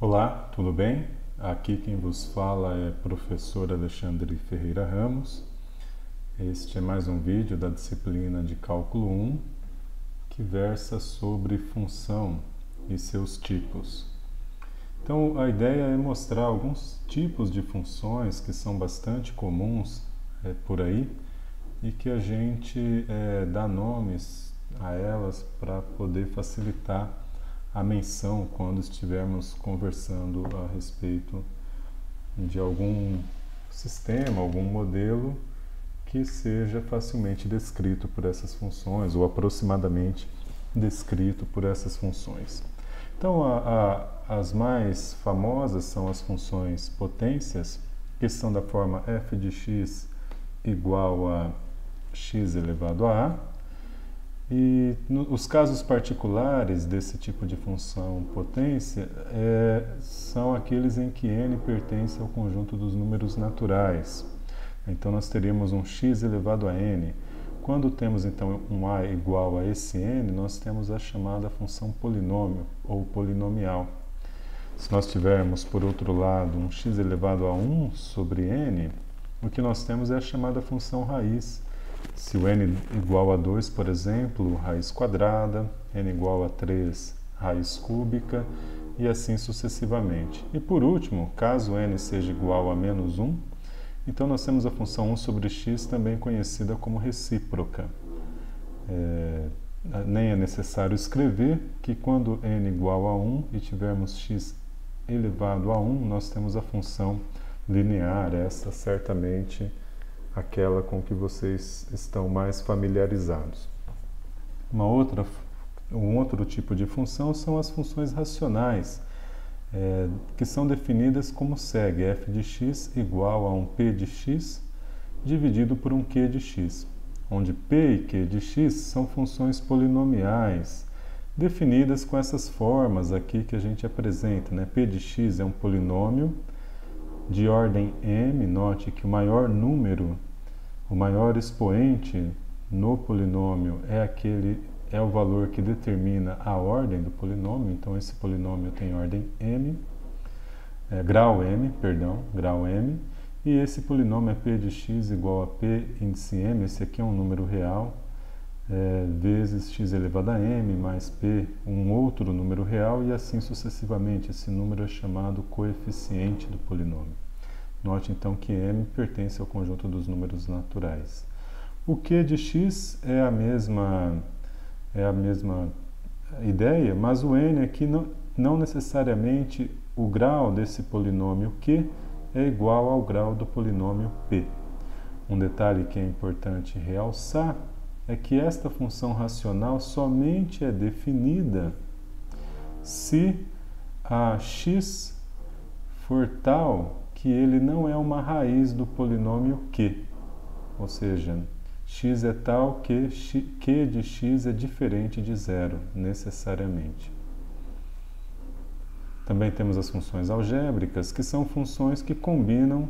Olá, tudo bem? Aqui quem vos fala é professor Alexandre Ferreira Ramos. Este é mais um vídeo da disciplina de Cálculo 1 que versa sobre função e seus tipos. Então, a ideia é mostrar alguns tipos de funções que são bastante comuns por aí e que a gente dá nomes a elas para poder facilitar a menção quando estivermos conversando a respeito de algum sistema, algum modelo que seja facilmente descrito por essas funções ou aproximadamente descrito por essas funções. Então, as mais famosas são as funções potências, que são da forma f de x igual a x elevado a a. E os casos particulares desse tipo de função potência são aqueles em que n pertence ao conjunto dos números naturais. Então, nós teríamos um x elevado a n. Quando temos, então, um a igual a esse n, nós temos a chamada função polinômio ou polinomial. Se nós tivermos, por outro lado, um x elevado a 1 sobre n, o que nós temos é a chamada função raiz. Se o n igual a 2, por exemplo, raiz quadrada, n igual a 3, raiz cúbica, e assim sucessivamente. E por último, caso n seja igual a menos 1, então nós temos a função 1 sobre x, também conhecida como recíproca. Nem é necessário escrever que quando n igual a 1 e tivermos x elevado a 1, nós temos a função linear, essa certamente aquela com que vocês estão mais familiarizados. Um outro tipo de função são as funções racionais, que são definidas como segue: f de x igual a um p de x dividido por um q de x, onde p e q de x são funções polinomiais, definidas com essas formas aqui que a gente apresenta, né? P de x é um polinômio de ordem m, note que o maior número, o maior expoente no polinômio é o valor que determina a ordem do polinômio, então esse polinômio tem ordem m, grau m, e esse polinômio é p de x igual a p índice m, esse aqui é um número real, vezes x elevado a m mais p, um outro número real, e assim sucessivamente. Esse número é chamado coeficiente do polinômio. Note então que m pertence ao conjunto dos números naturais. O q de x é a mesma ideia, mas o n aqui não necessariamente o grau desse polinômio q é igual ao grau do polinômio p. Um detalhe que é importante realçar é que esta função racional somente é definida se a x for tal que ele não é uma raiz do polinômio q, ou seja, x é tal que q de x é diferente de zero, necessariamente. Também temos as funções algébricas, que são funções que combinam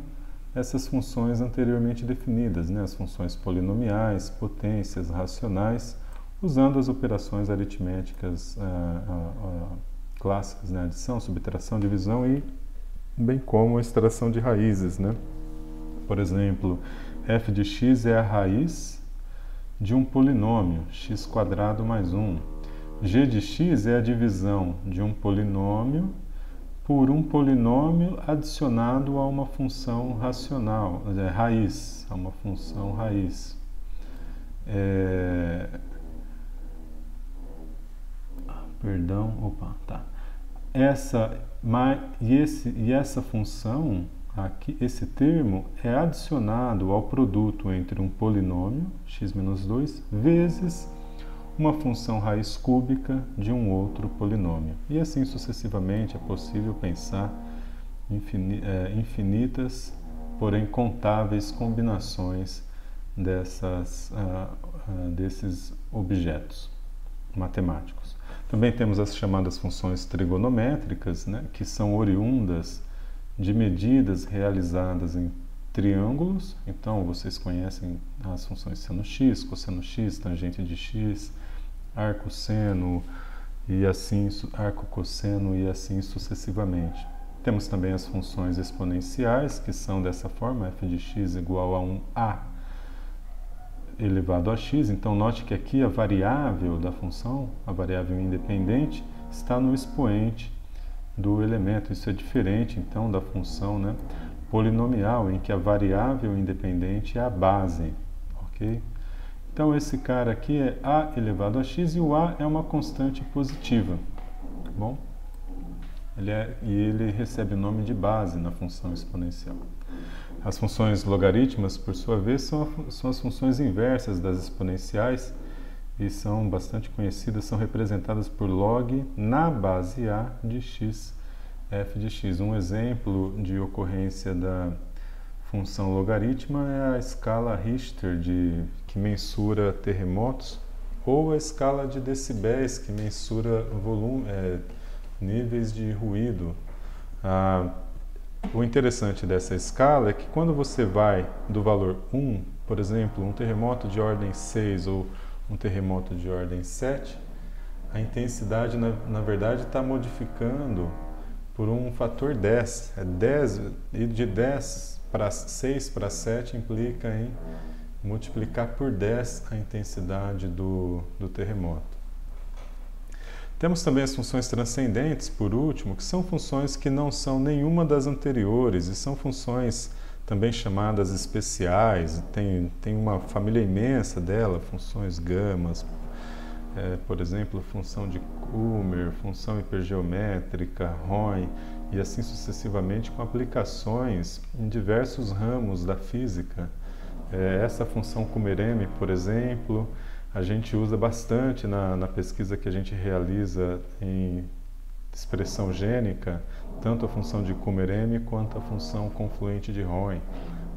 essas funções anteriormente definidas, né? As funções polinomiais, potências, racionais, usando as operações aritméticas clássicas, né? Adição, subtração, divisão e bem como a extração de raízes, né? Por exemplo, f de x é a raiz de um polinômio, x² mais 1. G de x é a divisão de um polinômio por um polinômio adicionado a uma função racional, raiz, a uma função raiz. Essa função, aqui, esse termo, é adicionado ao produto entre um polinômio, x menos 2, vezes uma função raiz cúbica de um outro polinômio. E assim sucessivamente é possível pensar infinitas, porém contáveis combinações desses objetos matemáticos. Também temos as chamadas funções trigonométricas, né, que são oriundas de medidas realizadas em triângulos. Então, vocês conhecem as funções seno x, cosseno x, tangente de x, arco seno, e assim arco cosseno e assim sucessivamente. Temos também as funções exponenciais, que são dessa forma, f de x igual a 1a elevado a x. Então note que aqui a variável da função, a variável independente, está no expoente do elemento. Isso é diferente então da função, né, polinomial, em que a variável independente é a base, ok? Então esse cara aqui é a elevado a x e o a é uma constante positiva, tá bom? Ele recebe o nome de base na função exponencial. As funções logarítmicas, por sua vez, são as funções inversas das exponenciais e são bastante conhecidas, são representadas por log na base a de x, f de x. Um exemplo de ocorrência da função logarítmica é a escala Richter, que mensura terremotos, ou a escala de decibéis, que mensura níveis de ruído. O interessante dessa escala é que quando você vai do valor 1, por exemplo, um terremoto de ordem 6 ou um terremoto de ordem 7, a intensidade, na verdade, está modificando por um fator 10. 10 e de 10 para 6 para 7 implica em multiplicar por 10 a intensidade do terremoto. Temos também as funções transcendentes, por último, que são funções que não são nenhuma das anteriores e são funções também chamadas especiais. Tem uma família imensa delas, funções gamas, por exemplo, função de Kummer, função hipergeométrica, Roy, e assim sucessivamente, com aplicações em diversos ramos da física. Essa função Kummer-M, por exemplo, a gente usa bastante na pesquisa que a gente realiza em expressão gênica, tanto a função de Kummer-M quanto a função confluente de Roy.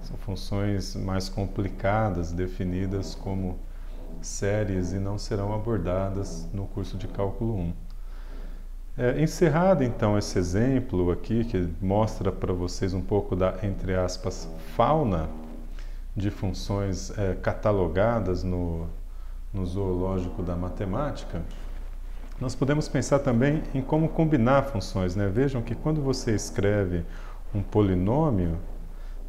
São funções mais complicadas, definidas como séries e não serão abordadas no curso de cálculo 1. Encerrado então esse exemplo aqui, que mostra para vocês um pouco da, entre aspas, fauna de funções catalogadas no zoológico da matemática, nós podemos pensar também em como combinar funções, né? Vejam que quando você escreve um polinômio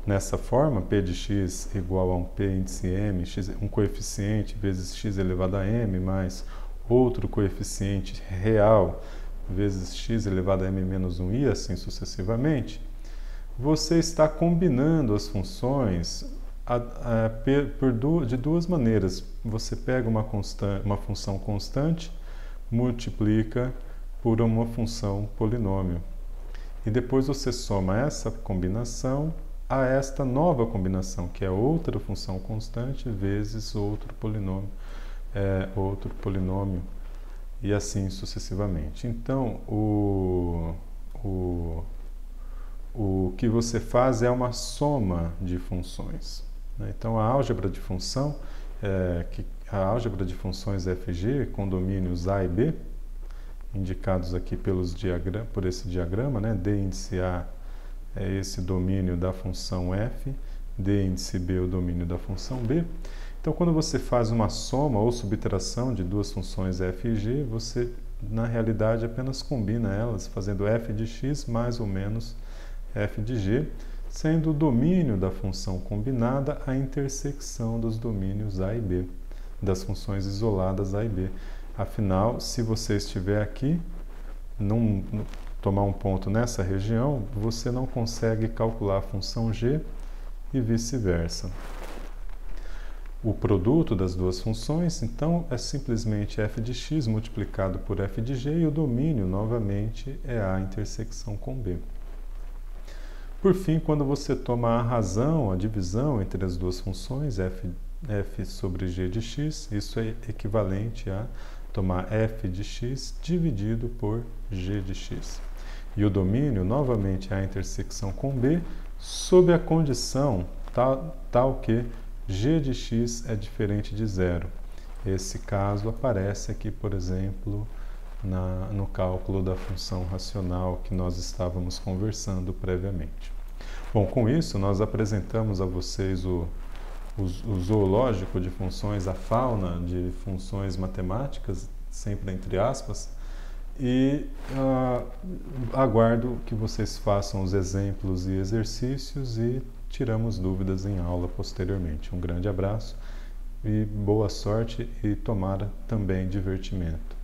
nessa forma, p de x igual a um p índice m, um coeficiente vezes x elevado a m, mais outro coeficiente real vezes x elevado a m menos 1 e assim sucessivamente, você está combinando as funções de duas maneiras. Você pega uma função constante, multiplica por uma função polinômio. E depois você soma essa combinação a esta nova combinação, que é outra função constante vezes outro polinômio, e assim sucessivamente. Então, o que você faz é uma soma de funções. Então, a álgebra de função, a álgebra de funções FG com domínios A e B, indicados aqui por esse diagrama, né? D índice A é esse domínio da função f, D índice B é o domínio da função B. Então, quando você faz uma soma ou subtração de duas funções f e g, você, na realidade, apenas combina elas, fazendo f de x mais ou menos f de g, sendo o domínio da função combinada a intersecção dos domínios A e B, das funções isoladas A e B. Afinal, se você estiver aqui, tomar um ponto nessa região, você não consegue calcular a função g e vice-versa. O produto das duas funções, então, é simplesmente f de x multiplicado por f de g e o domínio, novamente, é a intersecção com b. Por fim, quando você toma a razão, a divisão entre as duas funções, f sobre g de x, isso é equivalente a tomar f de x dividido por g de x. E o domínio, novamente, é a intersecção com b, sob a condição tal que g de x é diferente de zero. Esse caso aparece aqui, por exemplo, no cálculo da função racional que nós estávamos conversando previamente. Bom, com isso, nós apresentamos a vocês o zoológico de funções, a fauna de funções matemáticas, sempre entre aspas, e aguardo que vocês façam os exemplos e exercícios e tiramos dúvidas em aula posteriormente. Um grande abraço e boa sorte e tomara também divertimento.